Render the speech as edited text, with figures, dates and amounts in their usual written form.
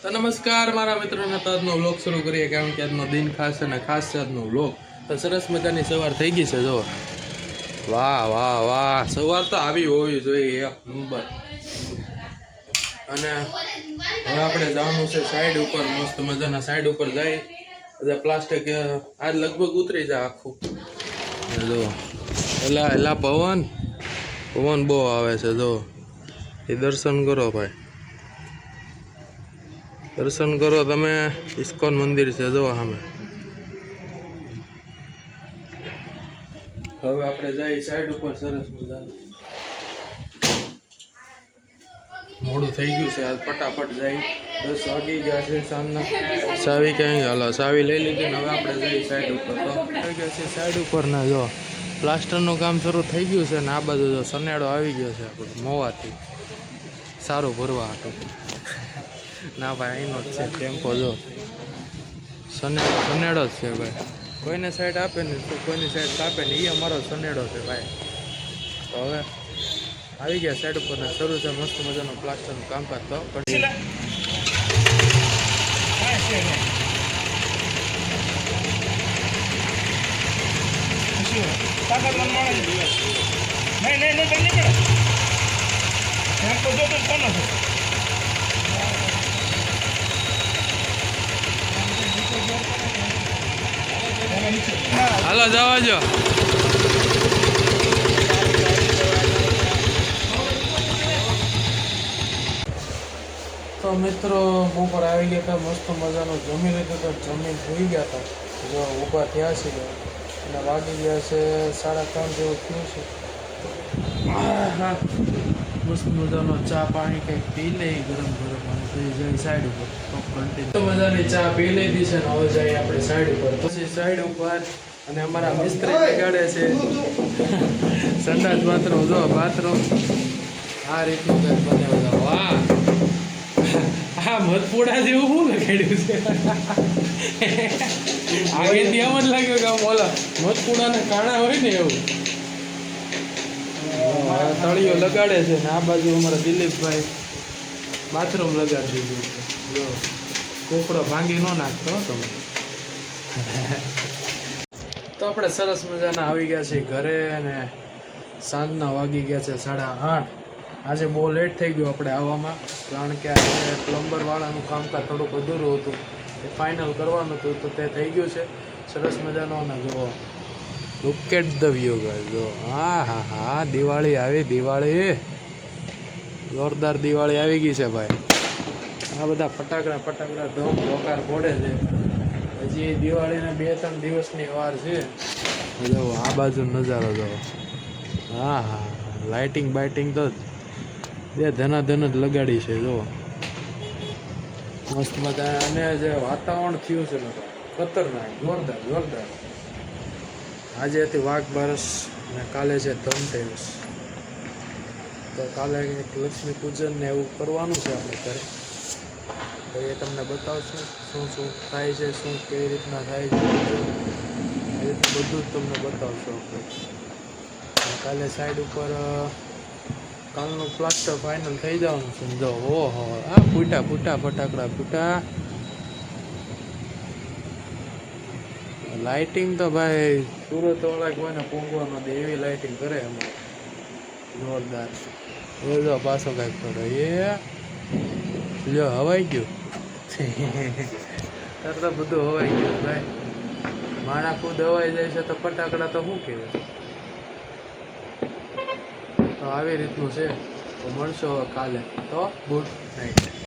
તો નમસ્કાર મારા મિત્રોને, તો આજનો વ્લોગ શરૂ કરીએ કારણ કે આજનો દિન ખાસ છે અને ખાસ છે આજનો વ્લોગ. તો સરસ મજાની સવાર થઈ ગઈ છે. જો વાહ વાહ વાહ, સવાર તો આવી હોવી જોઈએ એક નંબર. અને હવે આપણે જવાનું છે સાઈડ ઉપર, મસ્ત મજાના સાઈડ ઉપર જાય. બધા પ્લાસ્ટિક આજ લગભગ ઉતરી જાય આખું. જો એલા એલા પવન બહુ આવે છે. જો એ દર્શન કરો ભાઈ, દર્શન કરો તમે. ઇસ્કોન મંદિર છે જો સામે. હવે આપણે જઈએ સાઈડ ઉપર. સરસ મજાનું મોડું થઈ ગયું છે આજ, ફટાફટ જાય. 10 વાગી ગયા છે સાંજના. ચાવી ક્યાંય હાલો, ચાવી લઈ લીધી ને હવે આપણે જઈએ સાઈડ ઉપર. તો થઈ ગયા છે સાઈડ ઉપર ના. જો પ્લાસ્ટરનું કામ શરૂ થઈ ગયું છે ને આ બાજુ જો સનેડો આવી ગયો છે આપણો મોવાથી. સારું ભરવા હતું ના ભાઈ, અહીંનો જ છે ટેમ્પો. જો સનેડો જ છે ભાઈ. કોઈને સાઈડ આપે ને તો કોઈની સાઈડ કાપે ને, એ અમારો સનેડો છે ભાઈ. તો હવે આવી ગયા સાઈડ ઉપર ને શરૂ છે મસ્ત મજાનું પ્લાસ્ટરનું કામકાજ. તો હાલો જવા જો. તો મિત્રો બપોર આવી ગયા હતા, મસ્ત મજાનો જમી લીધું તો જમીન સુઈ ગયા હતા. જો ઊભા થયા છે અને વાગી ગયા છે 3:30 જેવું થયું છે. હા, મસ્ત મજાનો ચા પાણી કંઈક પી લે ગરમ ગરમ અને પછી જાય સાઈડ ઉપર. તો મજાની ચા પી લીધી છે ને હવે જાય આપણે સાઈડ ઉપર. પછી સાઈડ ઉપર અને અમારા મિસ્ત્રી લગાડે છે સંડાસ બાથરૂમ. જો બાથરૂમ આ રીતનું કંઈક બનાવ્યું. વાહ, હા મધપુડા જેવું શું લગાડ્યું છે. આગેથી એમ જ લાગ્યું કે આમ ઓલા મધપુડાના કાણા હોય ને એવું. તળિયો લગાડે છે ને આ બાજુ અમારા દિલીપભાઈ બાથરૂમ લગાડી દીધું છે. જો કોકડો ભાંગી ન નાખતો તમે. તો આપણે સરસ મજાના આવી ગયા છીએ ઘરે અને સાંજના વાગી ગયા છે 8:30. આજે બહુ લેટ થઈ ગયું આપણે આવવામાં કારણ કે આજે પ્લમ્બરવાળાનું કામકાજ થોડુંક અધૂરું હતું. એ ફાઇનલ કરવાનું હતું તો તે થઈ ગયું છે સરસ મજાનો. અને જુઓ look at the view guys. જો હા હા હા, દિવાળી આવી, દિવાળી જોરદાર દિવાળી આવી ગઈ છે ભાઈ. આ બધા ફટાકડા ધમ ધોકાર ફોડે છે. હજી દિવાળીને 2-3 દિવસની વાર છે. જો આ બાજુ નજારો જો. હા હા, લાઇટિંગ બાઇટિંગ તો બે ધનાધન જ લગાડી છે. જો મસ્ત મજા. અને જે વાતાવરણ થયું છે ખતરનાક, જોરદાર. આજે હતી વાઘ બારસ અને કાલે છે ધનતેરસ. તો કાલે એક લક્ષ્મી પૂજન ને એવું કરવાનું છે આપણે ઘરે. તો એ તમને બતાવશું શું થાય છે, શું કેવી રીતના થાય છે, એ બધું જ તમને બતાવશું આપણે. કાલે સાઈડ ઉપર કાલનું પ્લાસ્ટર ફાઇનલ થઈ જવાનું છે. જો ઓહો, આ ફૂટા ફટાકડા ફૂટા. લાઇટિંગ તો ભાઈ સુરત વાળા કોઈને પૂંગવા ન દે એવી લાઇટિંગ કરે એમાં જોરદાર. એ જો પાછો કાંઈક કરો એ લ્યો હવાઈ ગયું. તાર તો બધું હવાઈ ગયું ભાઈ. માણા ખુદ હવાઈ જાય છે તો ફટાકડા તો શું કહેવાય. તો આવી રીતનું છે. તો મળશો કાલે. તો ગુડ નાઇટ.